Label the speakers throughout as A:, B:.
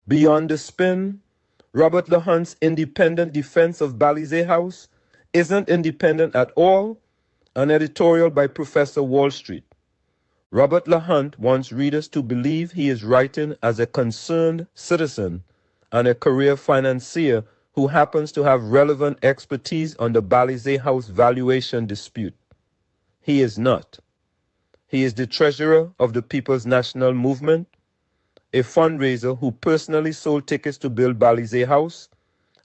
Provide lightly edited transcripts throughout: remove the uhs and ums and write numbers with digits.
A: Beyond the spin, Robert Lahunte's independent defense of Balizé House isn't independent at all, an editorial by Professor Wall Street. Robert Lahunte wants readers to believe he is writing as a concerned citizen and a career financier who happens to have relevant expertise on the Balizé House valuation dispute. He is not. He is the treasurer of the People's National Movement, a fundraiser who personally sold tickets to build Balizé House,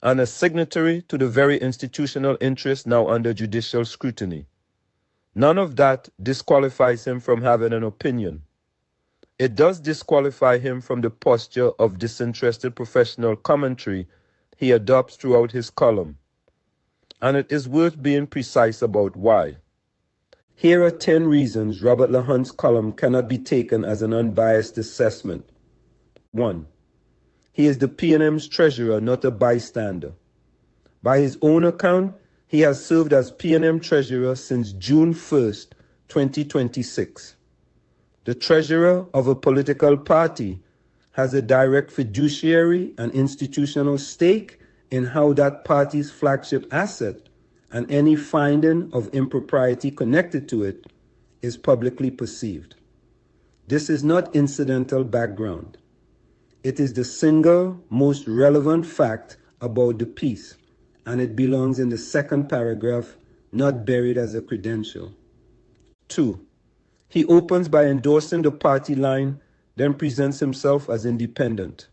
A: and a signatory to the very institutional interest now under judicial scrutiny. None of that disqualifies him from having an opinion. It does disqualify him from the posture of disinterested professional commentary he adopts throughout his column. And it is worth being precise about why. Here are 10 reasons Robert Lahunte's column cannot be taken as an unbiased assessment. 1. He is the P&M's treasurer, not a bystander. By his own account, he has served as P&M treasurer since June 1st, 2026. The treasurer of a political party has a direct fiduciary and institutional stake in how that party's flagship asset and any finding of impropriety connected to it is publicly perceived. This is not incidental background. It is the single most relevant fact about the piece, and it belongs in the second paragraph, not buried as a credential. 2. He opens by endorsing the party line, then presents himself as independent.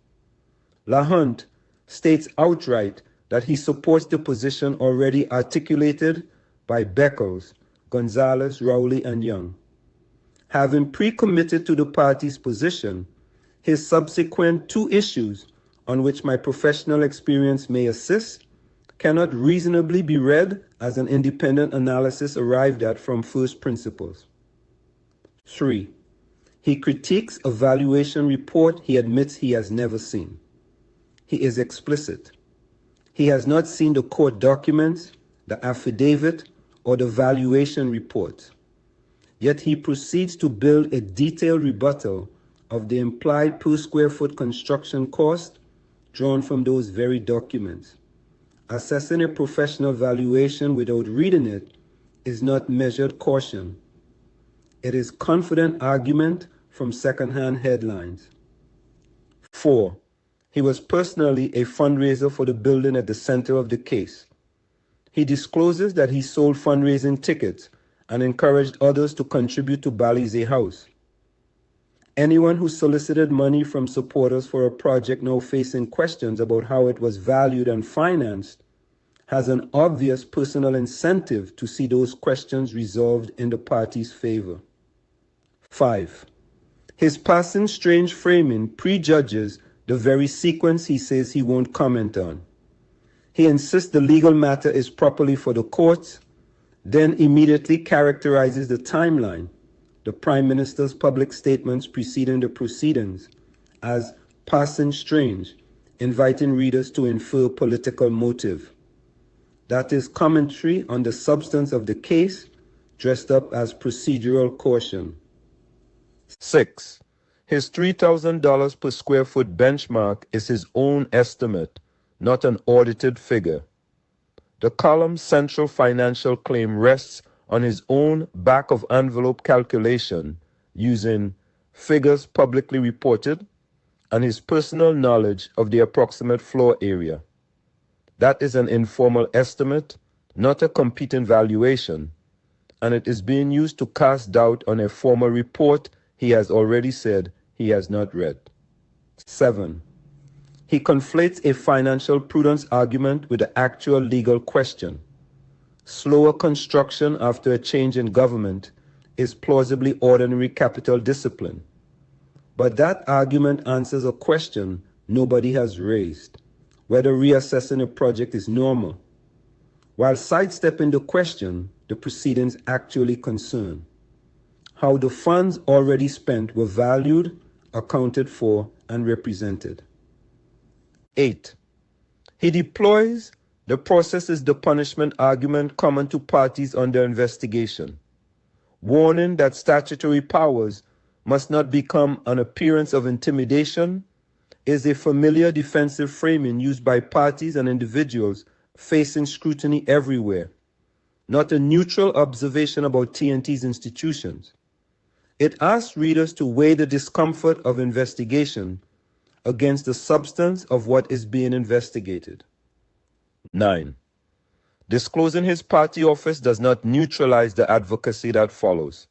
A: Lahunte states outright that he supports the position already articulated by Beckles, Gonzalez, Rowley, and Young. Having pre-committed to the party's position, his subsequent 2 issues on which my professional experience may assist cannot reasonably be read as an independent analysis arrived at from first principles. 3. He critiques a valuation report he admits he has never seen. He is explicit. He has not seen the court documents, the affidavit, or the valuation report. Yet he proceeds to build a detailed rebuttal of the implied per square foot construction cost drawn from those very documents. Assessing a professional valuation without reading it is not measured caution. It is confident argument from second-hand headlines. 4. He was personally a fundraiser for the building at the center of the case. He discloses that he sold fundraising tickets and encouraged others to contribute to Balizé House. Anyone who solicited money from supporters for a project now facing questions about how it was valued and financed has an obvious personal incentive to see those questions resolved in the party's favor. 5. His passing strange framing prejudges the very sequence he says he won't comment on. He insists the legal matter is properly for the courts, then immediately characterizes the timeline, the Prime Minister's public statements preceding the proceedings, as passing strange, inviting readers to infer political motive. That is commentary on the substance of the case, dressed up as procedural caution. 6. His $3,000 per square foot benchmark is his own estimate, not an audited figure. The column's central financial claim rests on his own back-of-envelope calculation using figures publicly reported and his personal knowledge of the approximate floor area. That is an informal estimate, not a competent valuation, and it is being used to cast doubt on a formal report he has already said he has not read. 7. He conflates a financial prudence argument with the actual legal question. Slower construction after a change in government is plausibly ordinary capital discipline. But that argument answers a question nobody has raised, whether reassessing a project is normal. While sidestepping the question, the proceedings actually concern how the funds already spent were valued, accounted for, and represented. 8. He deploys the process is the punishment argument common to parties under investigation, warning that statutory powers must not become an appearance of intimidation, is a familiar defensive framing used by parties and individuals facing scrutiny everywhere, not a neutral observation about TNT's institutions. It asks readers to weigh the discomfort of investigation against the substance of what is being investigated. 9. Disclosing his party office does not neutralize the advocacy that follows.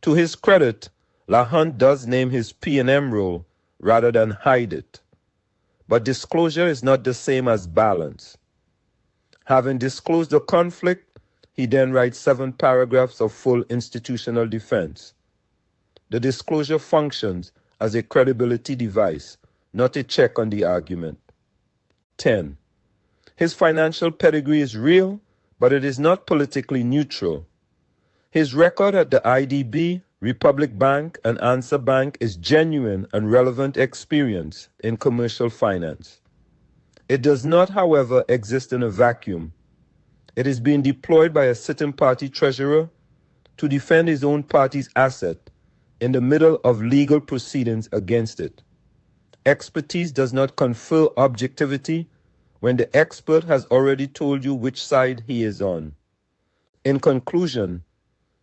A: To his credit, Hunte does name his P&M role rather than hide it. But disclosure is not the same as balance. Having disclosed the conflict, he then writes 7 paragraphs of full institutional defense. The disclosure functions as a credibility device, not a check on the argument. 10. His financial pedigree is real, but it is not politically neutral. His record at the IDB, Republic Bank, and Answer Bank is genuine and relevant experience in commercial finance. It does not, however, exist in a vacuum. It is being deployed by a sitting party treasurer to defend his own party's asset in the middle of legal proceedings against it. Expertise does not confer objectivity when the expert has already told you which side he is on. In conclusion,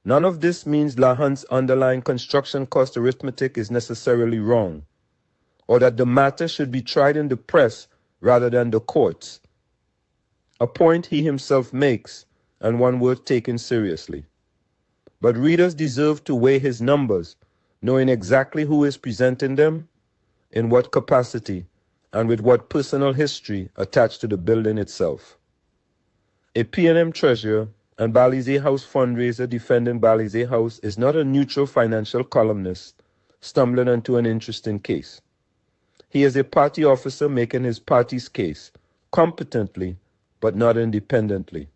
A: none of this means Hunte's underlying construction cost arithmetic is necessarily wrong, or that the matter should be tried in the press rather than the courts, a point he himself makes and one worth taking seriously. But readers deserve to weigh his numbers, knowing exactly who is presenting them, in what capacity, and with what personal history attached to the building itself. A P&M treasurer and Balize House fundraiser defending Balize House is not a neutral financial columnist stumbling into an interesting case. He is a party officer making his party's case, competently but not independently.